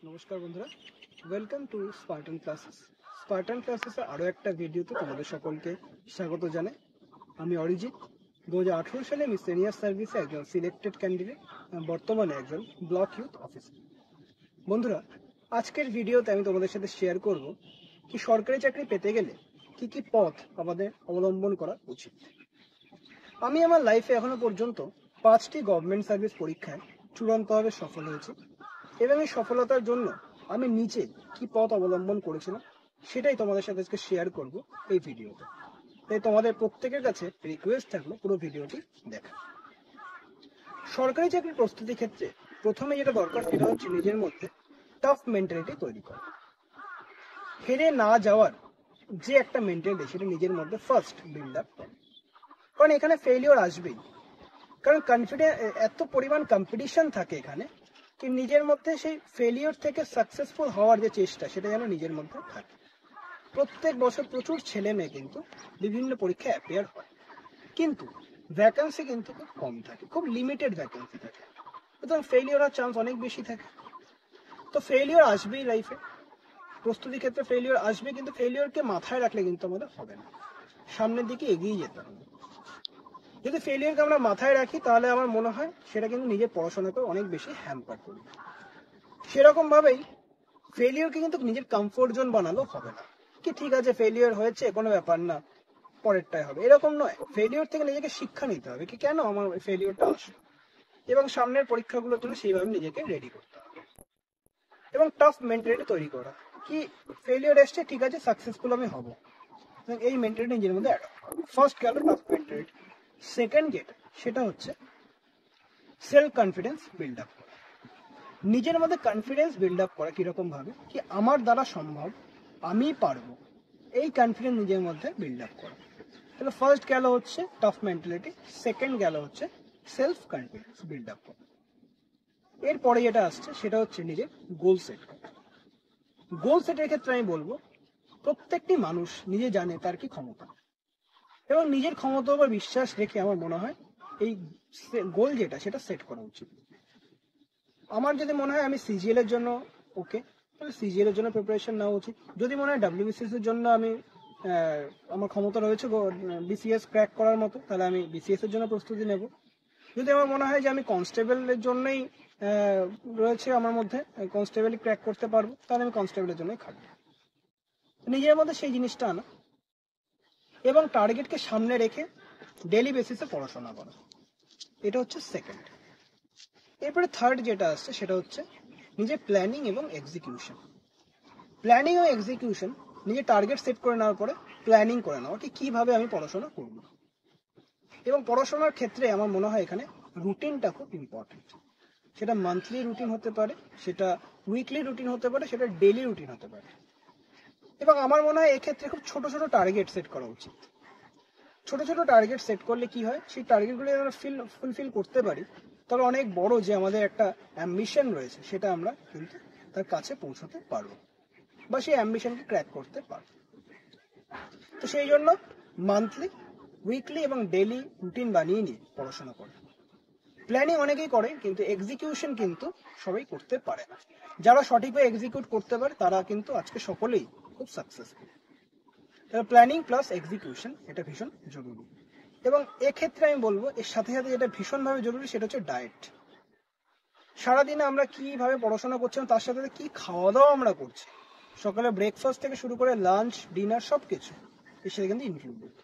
নমস্কার বন্ধুরা, welcome to Spartan classes. Spartan ক্লাসেসে আরও একটা ভিডিওতে তোমাদের সকলকে স্বাগত জানাই। আমি অরিজিৎ। 2018 সালে আমি সিনিয়র সার্ভিসে একজন সিলেক্টেড ক্যান্ডিডেট, বর্তমানে একজন ব্লক ইউথ অফিসার। বন্ধুরা, আজকের ভিডিওতে আমি তোমাদের সাথে শেয়ার করব কি সরকারি চাকরি পেতে গেলে কি কি পথ আমাদের অবলম্বন করা উচিত। আমি আমার লাইফে এখনো পর্যন্ত 5টি গভর্নমেন্ট সার্ভিস পরীক্ষায় চূড়ান্তভাবে সফল হয়েছি এবং এই সফলতার জন্য আমি নিচে কি পথ অবলম্বন করেছিলাম সেটাই তোমাদের সাথে আজকে শেয়ার করব এই ভিডিওতে। তাই তোমাদের প্রত্যেকের কাছে রিকোয়েস্ট থাকলো পুরো ভিডিওটি দেখা। সরকারি চাকরির প্রস্তুতির ক্ষেত্রে প্রথমে যেটা দরকার সেটা হচ্ছে নিজের মধ্যে টাফ মেন্টালিটি তৈরি করা। হেরে না যাওয়ার যে একটা মেন্টালিটি সেটা নিজের মধ্যে ফার্স্ট বিল্ড আপ করা, কারণ এখানে ফেলিওর আসবেই। কারণ এত পরিমাণ কম্পিটিশন থাকে এখানে কি নিজের মধ্যে সেই ফেলিওর থেকে সাকসেসফুল হওয়ার যে চেষ্টা সেটা যেন নিজের মধ্যে থাকে। প্রত্যেক বছর প্রচুর ছেলে মেয়ে কিন্তু বিভিন্ন পরীক্ষায় অ্যাপিয়ার হয়, কিন্তু ভ্যাকেন্সি কিন্তু খুব কম থাকে, খুব লিমিটেড ভ্যাকেন্সি থাকে, সুতরাং ফেলিওর হওয়ার চান্স অনেক বেশি থাকে। তো ফেলিওর আসবেই লাইফে, প্রস্তুতির ক্ষেত্রে ফেলিওর আসবে, কিন্তু ফেলিওরকে মাথায় রাখলে কিন্তু আমাদের হবে না, সামনের দিকে এগিয়ে যেতে হবে। যদি ফেলিওরকে আমরা মাথায় রাখি তাহলে আমার মনে হয় সেটা কিন্তু নিজের পড়াশোনাকে অনেক বেশি হ্যাম্পার করবে। সেরকম ভাবেই ফেলিওরকে কিন্তু নিজের কমফোর্ট জোন বানালো হবে না, কি ঠিক আছে ফেলিওর হয়েছে কোনো ব্যাপার না, পরেরটাই হবে, এরকম নয়। ফেলিওর থেকে নিজেকে শিক্ষা নিতে হবে কি কেন আমার ফেলিওরটা আসবে, এবং সামনের পরীক্ষাগুলোর জন্য সেইভাবে নিজেকে রেডি করতে হবে এবং টাফ মেন্টালিটি তৈরি করা কি ফেলিওর এসছে ঠিক আছে সাকসেসফুল আমি হব, এই মেন্টালিটি নিজের মধ্যে অ্যাডপ্ট করা। ফার্স্ট গেল টাফ মেন্টালিটি। সেকেন্ড যেটা সেটা হচ্ছে সেলফ কনফিডেন্স বিল্ড আপ করা। নিজের মধ্যে কনফিডেন্স বিল্ড আপ করা কিরকম ভাবে কি আমার দ্বারা সম্ভব, আমি পারবো, এই কনফিডেন্স নিজের মধ্যে বিল্ড আপ করা। তাহলে ফার্স্ট গেল হচ্ছে টাফ মেন্টালিটি, সেকেন্ড গেল হচ্ছে সেলফ কনফিডেন্স বিল্ড আপ করা। এরপরে যেটা আসছে সেটা হচ্ছে নিজের গোল সেট করা। গোল সেটের ক্ষেত্রে আমি বলবো প্রত্যেকটি মানুষ নিজে জানে তার কি ক্ষমতা, এবং নিজের ক্ষমতার উপর বিশ্বাস রেখে আমার মনে হয় এই গোল যেটা সেটা সেট করা উচিত। আমার যদি মনে হয় আমি সিজিএল এর জন্য ওকে, তাহলে সিজিএল এর জন্য প্রিপারেশন নেওয়া উচিত। যদি মনে হয় ডাব্লিউবিসিএস এর জন্য আমি আমার ক্ষমতা রয়েছে বিসিএস ক্র্যাক করার মতো, তাহলে আমি বিসিএস এর জন্য প্রস্তুতি নেব। যদি আমার মনে হয় যে আমি কনস্টেবলের জন্যই রয়েছে আমার মধ্যে, কনস্টেবলই ক্র্যাক করতে পারবো, তাহলে আমি কনস্টেবলের জন্যই খাটবো। নিজের মধ্যে সেই জিনিসটা আনা এবং টার্গেটকে সামনে রেখে ডেলি বেসিসে পড়াশোনা করা, এটা হচ্ছে সেকেন্ড। এরপরে থার্ড যেটা আসছে সেটা হচ্ছে নিজের প্ল্যানিং এবং এক্সিকিউশন। প্ল্যানিং ও এক্সিকিউশন, নিজের টার্গেট সেট করে নেওয়ার পরে প্ল্যানিং করে নেওয়া কি কিভাবে আমি পড়াশোনা করব, এবং পড়াশোনার ক্ষেত্রে আমার মনে হয় এখানে রুটিনটা খুব ইম্পর্টেন্ট। সেটা মান্থলি রুটিন হতে পারে, সেটা উইকলি রুটিন হতে পারে, সেটা ডেলি রুটিন হতে পারে। এবং আমার মনে হয় এক্ষেত্রে খুব ছোট ছোট টার্গেট সেট করা উচিত। ছোট ছোট টার্গেট সেট করলে কি হয়, সেই টার্গেটগুলো আমরা ফুলফিল করতে পারি, তবে অনেক বড় যে আমাদের একটা অ্যাম্বিশন রয়েছে সেটা আমরা কিন্তু তার কাছে পৌঁছতে পারবো বা সেই অ্যাম্বিশনকে ক্র্যাক করতে পারবো। তো সেই জন্য মান্থলি, উইকলি এবং ডেলি রুটিন বানিয়ে নিয়ে পড়াশোনা করে। প্ল্যানিং অনেকেই করে কিন্তু এক্সিকিউশন কিন্তু সবাই করতে পারে না। যারা সঠিকভাবে এক্সিকিউট করতে পারে তারা কিন্তু আজকে সকলেই খুব সাকসেসফুল। তাহলে প্ল্যানিং প্লাস এক্সিকিউশন এটা ভীষণ জরুরি। এবং এক্ষেত্রে আমি বলবো এর সাথে সাথে যেটা ভীষণভাবে জরুরি সেটা হচ্ছে ডায়েট। সারাদিনে আমরা কিভাবে পড়াশোনা করছিলাম তার সাথে কি খাওয়া দাওয়া আমরা করছি, সকালে ব্রেকফাস্ট থেকে শুরু করে লাঞ্চ ডিনার সব কিছু এর সাথে কিন্তু included.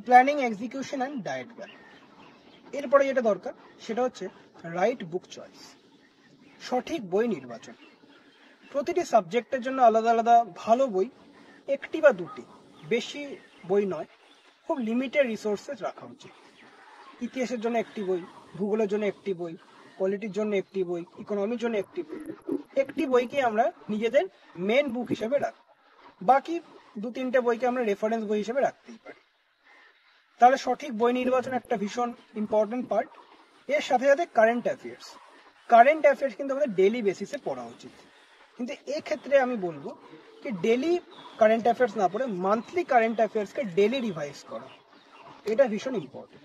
Planning, execution and diet গেল। এরপরে যেটা দরকার সেটা হচ্ছে রাইট বুক চয়েস, সঠিক বই নির্বাচন। প্রতিটি সাবজেক্টের জন্য আলাদা আলাদা ভালো বই, একটি বা দুটি, বেশি বই নয়, খুব লিমিটেড রিসোর্সেস রাখা উচিত। ইতিহাসের জন্য একটি বই, ভূগোলের জন্য একটি বই, পলিটির জন্য একটি বই, ইকোনমির জন্য একটি বই। একটি বইকে আমরা নিজেদের মেন বুক হিসেবে রাখি, বাকি দু তিনটে বইকে আমরা রেফারেন্স বই হিসেবে রাখতেই পারি। তাহলে সঠিক বই নির্বাচন একটা ভীষণ ইম্পর্টেন্ট পার্ট। এর সাথে সাথে কারেন্ট অ্যাফেয়ার্স কিন্তু আমাদের ডেলি বেসিসে পড়া উচিত। কিন্তু এক্ষেত্রে আমি বলবো কি ডেলি কারেন্ট অ্যাফেয়ার্স না পড়ে মান্থলি কারেন্ট অ্যাফেয়ার্সকে ডেলি রিভাইজ করা, এটা ভীষণ ইম্পর্টেন্ট।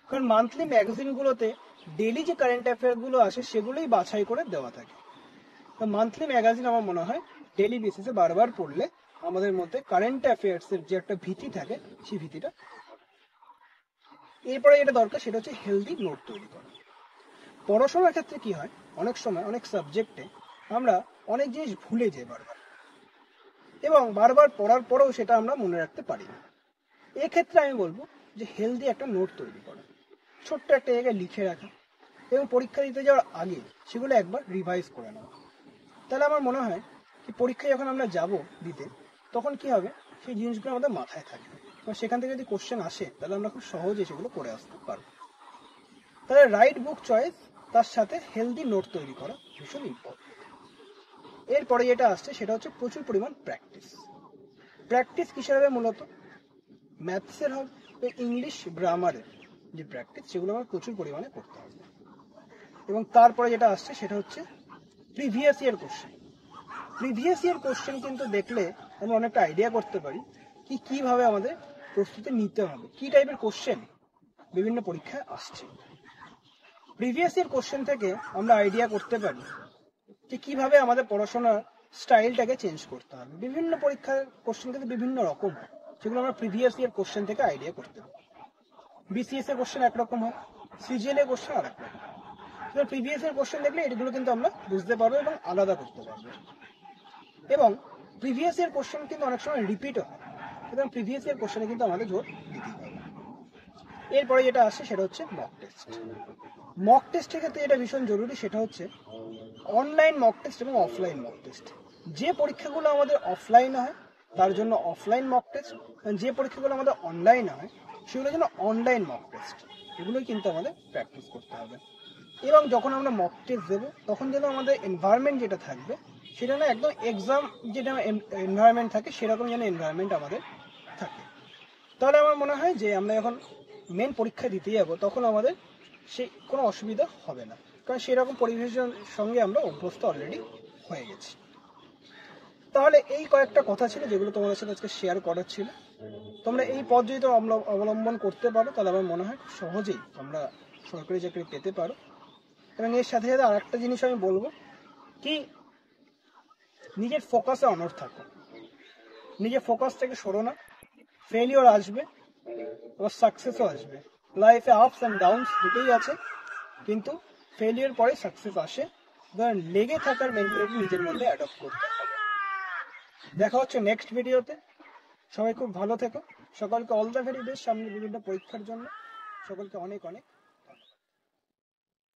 কারণ মান্থলি ম্যাগাজিনগুলোতে ডেলি যে কারেন্ট অ্যাফেয়ার্সগুলো আসে সেগুলোই বাছাই করে দেওয়া থাকে। তো মান্থলি ম্যাগাজিন আমার মনে হয় ডেলি বেসিসে বারবার পড়লে আমাদের মধ্যে কারেন্ট অ্যাফেয়ার্সের যে একটা ভীতি থাকে সেই ভীতিটা। এরপরে যেটা দরকার সেটা হচ্ছে হেলদি নোট তৈরি করা। পড়াশোনার ক্ষেত্রে কি হয়, অনেক সময় অনেক সাবজেক্টে আমরা অনেক জিনিস ভুলে যাই বারবার, এবং বারবার পড়ার পরেও সেটা আমরা মনে রাখতে পারি না। এক্ষেত্রে আমি বলবো যে হেলদি একটা নোট তৈরি করা, ছোট্ট একটা জায়গায় লিখে রাখা, এবং পরীক্ষা দিতে যাওয়ার আগে সেগুলো একবার রিভাইজ করে নেওয়া। তাহলে আমার মনে হয় কি পরীক্ষায় যখন আমরা যাব দিতে, তখন কি হবে, সেই জিনিসগুলো আমাদের মাথায় থাকবে, এবং সেখান থেকে যদি কোশ্চেন আসে তাহলে আমরা খুব সহজে সেগুলো করে আসতে পারবো। তাহলে রাইট বুক চয়েস তার সাথে হেলদি নোট তৈরি করা ভীষণ ইম্পর্টেন্ট। এরপরে যেটা আসছে সেটা হচ্ছে প্রচুর পরিমাণ প্র্যাকটিস। প্র্যাকটিস কিসের হবে, মূলত ম্যাথসের হবে, ইংলিশ গ্রামারের যে প্র্যাকটিস সেগুলো আমার প্রচুর পরিমাণে করতে হবে। এবং তারপরে যেটা আসছে সেটা হচ্ছে previous year question. Previous year question কিন্তু দেখলে আমরা অনেকটা আইডিয়া করতে পারি কি কিভাবে আমাদের প্রস্তুতি নিতে হবে, কি টাইপের কোশ্চেন বিভিন্ন পরীক্ষায় আসছে। প্রিভিয়াস ইয়ার কোশ্চেন থেকে আমরা আইডিয়া করতে পারি যে কিভাবে আমাদের পড়াশোনার স্টাইলটাকে চেঞ্জ করতে হবে। বিভিন্ন পরীক্ষার কোশ্চেন কিন্তু বিভিন্ন রকম হয়, সেগুলো আমরা প্রিভিয়াস ইয়ার কোশ্চেন থেকে আইডিয়া করতে পারি। বিসিএস এর কোশ্চেন একরকম হয়, সিজিএল এর কোশ্চেন আরেক রকম। প্রিভিয়াস ইয়ার কোশ্চেন দেখলে এগুলো কিন্তু আমরা বুঝতে পারবো এবং আলাদা করতে পারবো। এবং প্রিভিয়াস ইয়ার কোশ্চেন কিন্তু অনেক সময় রিপিটও হয়, এবং প্রিভিয়াস ইয়ার কোশ্চেনে কিন্তু আমাদের জোর দিতেই হবে। এরপরে যেটা আসছে সেটা হচ্ছে মক টেস্ট। মক টেস্টের ক্ষেত্রে যেটা ভীষণ জরুরি সেটা হচ্ছে অনলাইন মক টেস্ট এবং অফলাইন মক টেস্ট। যে পরীক্ষাগুলো আমাদের অফলাইন হয় তার জন্য অফলাইন মক টেস্ট, যে পরীক্ষাগুলো আমাদের অনলাইন হয় সেগুলোর জন্য অনলাইন মক টেস্ট। এগুলোই কিন্তু আমাদের প্র্যাকটিস করতে হবে। এবং যখন আমরা মক টেস্ট দেবো তখন যেন আমাদের এনভায়রনমেন্ট যেটা থাকবে সেটা না একদম এক্সাম যেটা এনভায়রনমেন্ট থাকে সেরকম যেন এনভায়রনমেন্ট আমাদের থাকে। তাহলে আমার মনে হয় যে আমরা যখন মেন পরীক্ষা দিতে যাবো তখন আমাদের সেই কোনো অসুবিধা হবে না, কারণ সেরকম পরিবেশের সঙ্গে আমরা অভ্যস্ত অলরেডি হয়ে গেছি। তাহলে এই কয়েকটা কথা ছিল যেগুলো তোমাদের সাথে আজকে শেয়ার করার ছিল। তোমরা এই পথ যদি অবলম্বন করতে পারো তাহলে আমার মনে হয় সহজেই আমরা সরকারি চাকরি পেতে পারো। এবং এর সাথে সাথে আরেকটা জিনিস আমি বলবো কি, নিজের ফোকাসে অনড় থাকো, নিজের ফোকাস থেকে সরো না। ফেলিওর আসবে, আবার সাকসেসও আসবে। লাইফে আপস অ্যান্ড ডাউনস দুটোই আছে, কিন্তু ফেলিওর পরে সাকসেস আসে। লেগে থাকার মেন্টালিটি নিজের মধ্যে অ্যাডপ্ট করতে হবে। দেখা হচ্ছে নেক্সট ভিডিওতে। সবাই খুব ভালো থেকো, সকলকে অল দ্য ভেরি বেস্ট সামনে বিভিন্ন পরীক্ষার জন্য। সকলকে অনেক অনেক